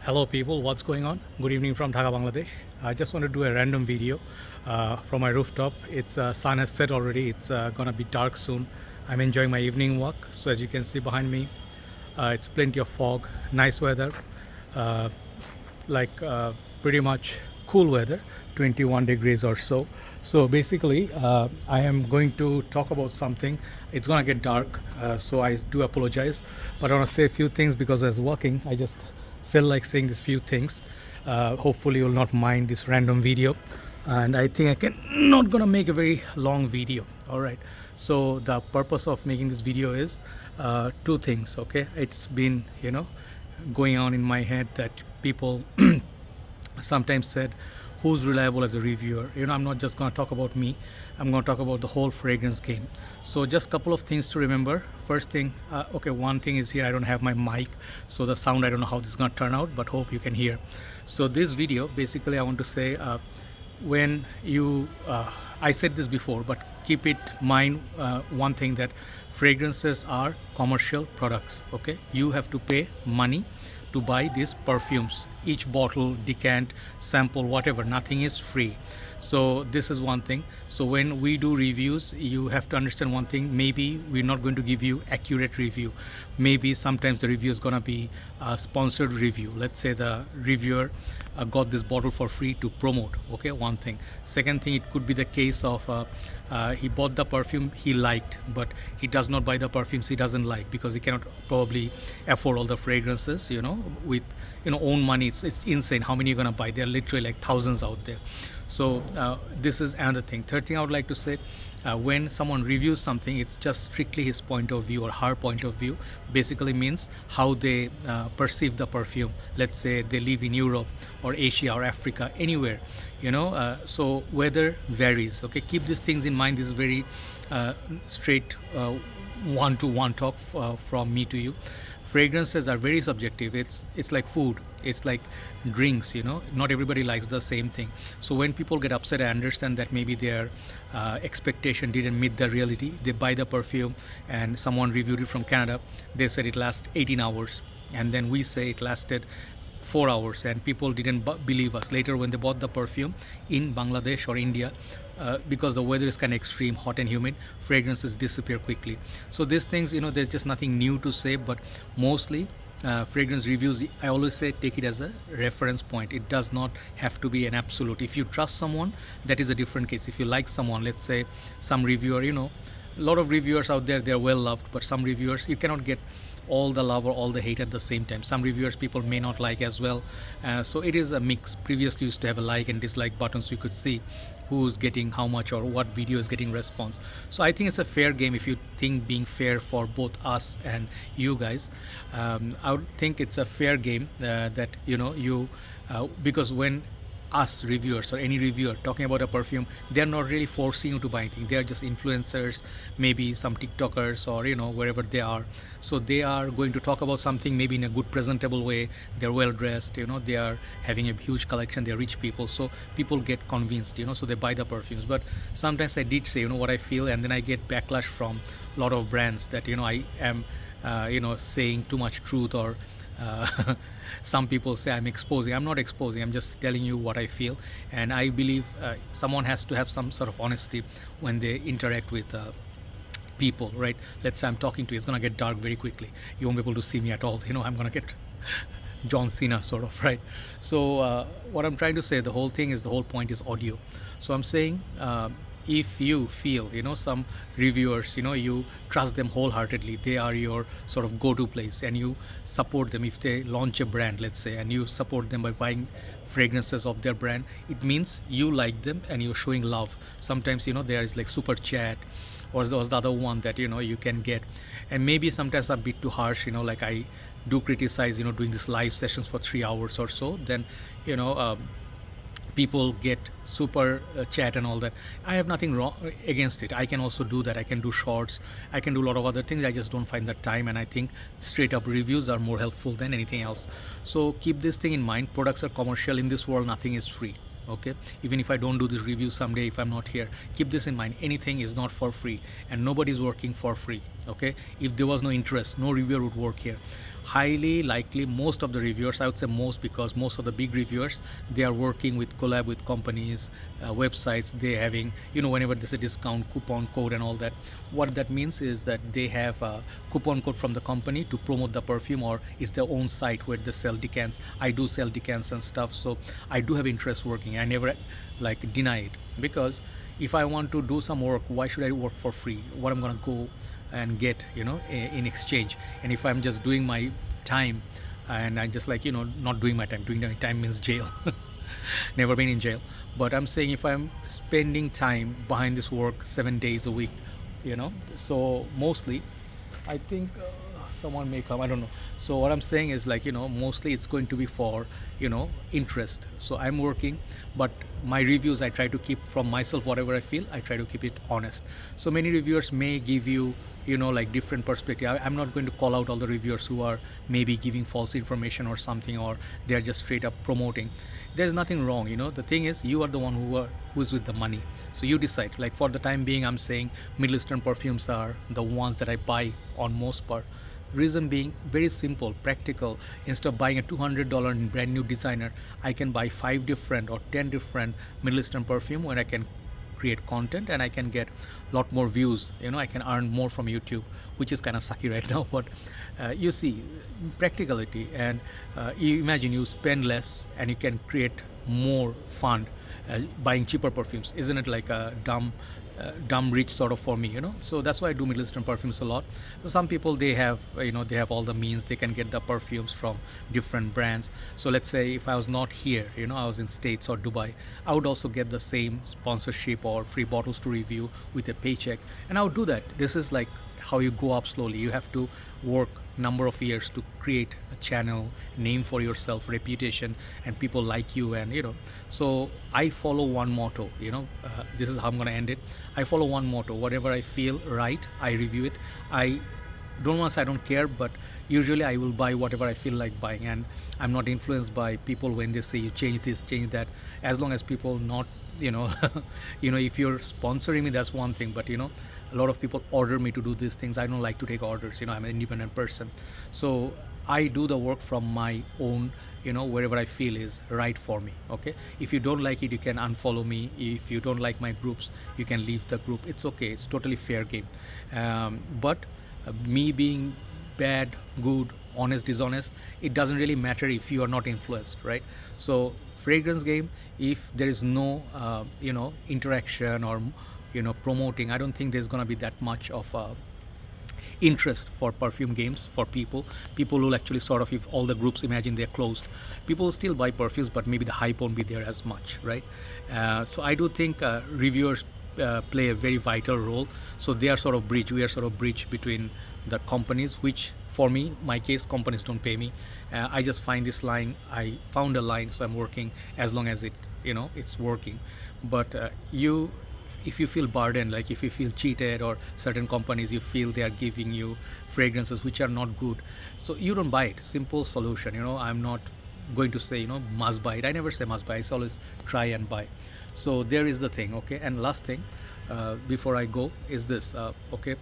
Hello people, what's going on? Good evening from Dhaka, Bangladesh. I just want to do a random video from my rooftop. It's sun has set already. It's gonna be dark soon. I'm enjoying my evening walk. So as you can see behind me, it's plenty of fog, nice weather, uh, pretty much cool weather, 21 degrees or so. So basically, I am going to talk about something. It's gonna get dark, so I do apologize, but I want to say a few things because I was walking. I just feel like saying these few things. Hopefully, you'll not mind this random video, and I think I can not gonna make a very long video. All right. So the purpose of making this video is two things. Okay, it's been going on in my head that people sometimes said, who's reliable as a reviewer? I'm not just going to talk about me. I'm going to talk about the whole fragrance game. So just a couple of things to remember. First thing, one thing is here, I don't have my mic, so the sound, I don't know how this is going to turn out, but hope you can hear. So this video, basically I want to say, when you I said this before, but keep it mind one thing, that fragrances are commercial products. Okay, you have to pay money to buy these perfumes. Each bottle, decant, sample, whatever, nothing is free. So this is one thing. So when we do reviews, you have to understand one thing. Maybe we're not going to give you accurate review. Maybe sometimes the review is going to be a sponsored review. Let's say the reviewer got this bottle for free to promote. Okay, one thing. Second thing, it could be the case of he bought the perfume he liked, but he does not buy the perfumes he doesn't like because he cannot probably afford all the fragrances, with own money. It's insane how many you're gonna buy. There are literally like thousands out there. So this is another thing. Third thing I would like to say, when someone reviews something, it's just strictly his point of view or her point of view. Basically means how they perceive the perfume. Let's say they live in Europe or Asia or Africa, anywhere, so weather varies. Okay, keep these things in mind. This is very straight one-to-one talk from me to you. Fragrances are very subjective. It's like food, it's like drinks. Not everybody likes the same thing. So when people get upset, I understand that maybe their expectation didn't meet the reality. They buy the perfume and someone reviewed it from Canada, they said it lasts 18 hours, and then we say it lasted 4 hours, and people didn't believe us. Later when they bought the perfume in Bangladesh or India, because the weather is kind of extreme, hot and humid, fragrances disappear quickly. So these things, there's just nothing new to say, but mostly fragrance reviews, I always say, take it as a reference point. It does not have to be an absolute. If you trust someone, that is a different case. If you like someone, let's say some reviewer, a lot of reviewers out there, they're well loved, but some reviewers, you cannot get all the love or all the hate at the same time. Some reviewers people may not like as well. So it is a mix. Previously used to have a like and dislike button, so you could see who's getting how much or what video is getting response. So I think it's a fair game. If you think being fair for both us and you guys, I would think it's a fair game, that because when us reviewers or any reviewer talking about a perfume, they're not really forcing you to buy anything. They're just influencers, maybe some TikTokers or wherever they are. So they are going to talk about something maybe in a good presentable way. They're well dressed, they are having a huge collection, they're rich people, so people get convinced, so they buy the perfumes. But sometimes I did say what I feel, and then I get backlash from a lot of brands that I am saying too much truth, or some people say I'm exposing. I'm not exposing, I'm just telling you what I feel. And I believe someone has to have some sort of honesty when they interact with people, right? Let's say I'm talking to you, it's gonna get dark very quickly, you won't be able to see me at all. I'm gonna get John Cena sort of, right? So what I'm trying to say, the whole point is audio. So I'm saying, if you feel some reviewers, you trust them wholeheartedly, they are your sort of go-to place, and you support them. If they launch a brand, let's say, and you support them by buying fragrances of their brand, it means you like them and you're showing love. Sometimes there is like super chat, or there was the other one that you can get, and maybe sometimes a bit too harsh, like I do criticize doing these live sessions for 3 hours or so. Then people get super chat and all that. I have nothing wrong against it. I can also do that. I can do shorts, I can do a lot of other things. I just don't find that time, and I think straight up reviews are more helpful than anything else. So keep this thing in mind. Products are commercial. In this world, nothing is free. Okay, even if I don't do this review someday, if I'm not here, keep this in mind. Anything is not for free, and nobody's working for free. Okay, if there was no interest, no reviewer would work here. highly likely most of the reviewers, I would say most, because most of the big reviewers, they are working with collab with companies, websites. They having, whenever there's a discount coupon code and all that, what that means is that they have a coupon code from the company to promote the perfume, or it's their own site where they sell decants. I do sell decants and stuff, so I do have interest working. I never like deny it, because if I want to do some work, why should I work for free? What I'm gonna go and get, in exchange? And if I'm just doing my time, and I just like, not doing my time, doing my time means jail. Never been in jail, but I'm saying if I'm spending time behind this work 7 days a week, so mostly I think someone may come, I don't know. So what I'm saying is like, mostly it's going to be for, interest. So I'm working, but my reviews I try to keep from myself. Whatever I feel, I try to keep it honest. So many reviewers may give you, like different perspective. I'm not going to call out all the reviewers who are maybe giving false information or something, or they're just straight up promoting. There's nothing wrong. The thing is, you are the one who's with the money, so you decide. Like for the time being, I'm saying Middle Eastern perfumes are the ones that I buy on most part. Reason being very simple, practical. Instead of buying a $200 brand new designer, I can buy 5 different or 10 different Middle Eastern perfume, where I can create content and I can get a lot more views. I can earn more from YouTube, which is kind of sucky right now. But you see, practicality, and you imagine you spend less and you can create more fund buying cheaper perfumes. Isn't it like a dumb rich sort of for me? So that's why I do Middle Eastern perfumes a lot. So some people, they have they have all the means, they can get the perfumes from different brands. So let's say if I was not here, I was in States or Dubai, I would also get the same sponsorship or free bottles to review with a paycheck, and I would do that. This is like how you go up slowly. You have to work number of years to create a channel, name for yourself, reputation, and people like you. And so I follow one motto. This is how I'm going to end it. I follow one motto: whatever I feel right, I review it. I don't want to say I don't care, but usually I will buy whatever I feel like buying, and I'm not influenced by people when they say you change this, change that. As long as people not if you're sponsoring me, that's one thing, but a lot of people order me to do these things. I don't like to take orders. I'm an independent person, so I do the work from my own, wherever I feel is right for me. Okay, if you don't like it, you can unfollow me. If you don't like my groups, you can leave the group. It's okay, it's totally fair game. But me being bad, good, honest, dishonest, it doesn't really matter if you are not influenced, right? So fragrance game, if there is no interaction or promoting, I don't think there's gonna be that much of interest for perfume games for people who will actually sort of, if all the groups, imagine they're closed, people will still buy perfumes, but maybe the hype won't be there as much, right? So I do think reviewers play a very vital role. So they are sort of we are sort of bridge between the companies, which for me, my case, companies don't pay me. I just find this line, I found a line, so I'm working as long as it's working. But if you feel burdened, like if you feel cheated, or certain companies you feel they are giving you fragrances which are not good, so you don't buy it. Simple solution. I'm not going to say must buy it. I never say must buy. I always try and buy. So there is the thing. Okay, and last thing before I go is this. Okay,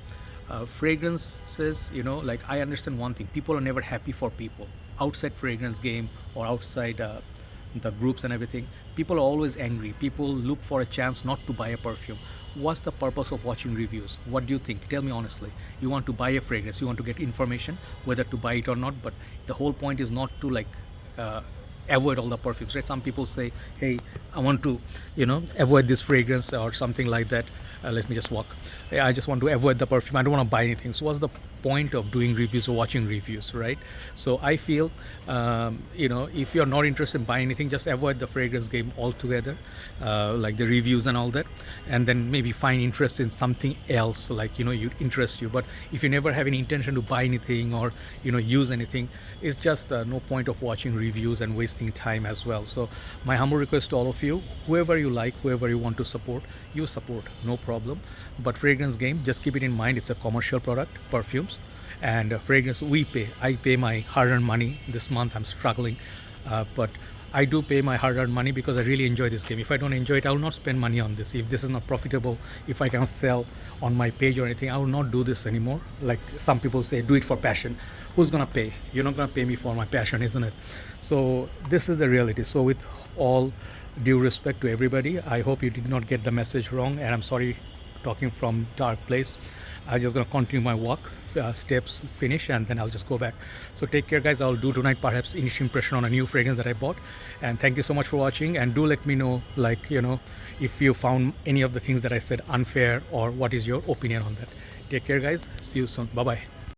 fragrances, like I understand one thing: people are never happy for people outside fragrance game or outside the groups and everything. People are always angry. People look for a chance not to buy a perfume. What's the purpose of watching reviews? What do you think? Tell me honestly. You want to buy a fragrance, you want to get information whether to buy it or not, but the whole point is not to avoid all the perfumes, right? Some people say, hey, I want to avoid this fragrance or something like that. Let me just walk. I just want to avoid the perfume. I don't want to buy anything. So what's the point of doing reviews or watching reviews, right? So I feel, if you're not interested in buying anything, just avoid the fragrance game altogether, like the reviews and all that, and then maybe find interest in something else, like you interest you. But if you never have any intention to buy anything or use anything, it's just no point of watching reviews and wasting time as well. So my humble request to all of you, whoever you like, whoever you want to support, you support, no problem. But fragrance game, just keep it in mind, it's a commercial product, perfumes, and fragrance I pay my hard-earned money. This month I'm struggling, but I do pay my hard-earned money because I really enjoy this game. If I don't enjoy it, I will not spend money on this. If this is not profitable, if I cannot sell on my page or anything, I will not do this anymore. Like some people say, do it for passion. Who's gonna pay? You're not gonna pay me for my passion, isn't it? So this is the reality. So with all due respect to everybody, I hope you did not get the message wrong, and I'm sorry talking from dark place. I'm just gonna continue my walk, steps finish, and then I'll just go back. So take care, guys. I'll do tonight perhaps initial impression on a new fragrance that I bought. And thank you so much for watching, and do let me know, like, if you found any of the things that I said unfair, or what is your opinion on that. Take care, guys. See you soon. Bye bye.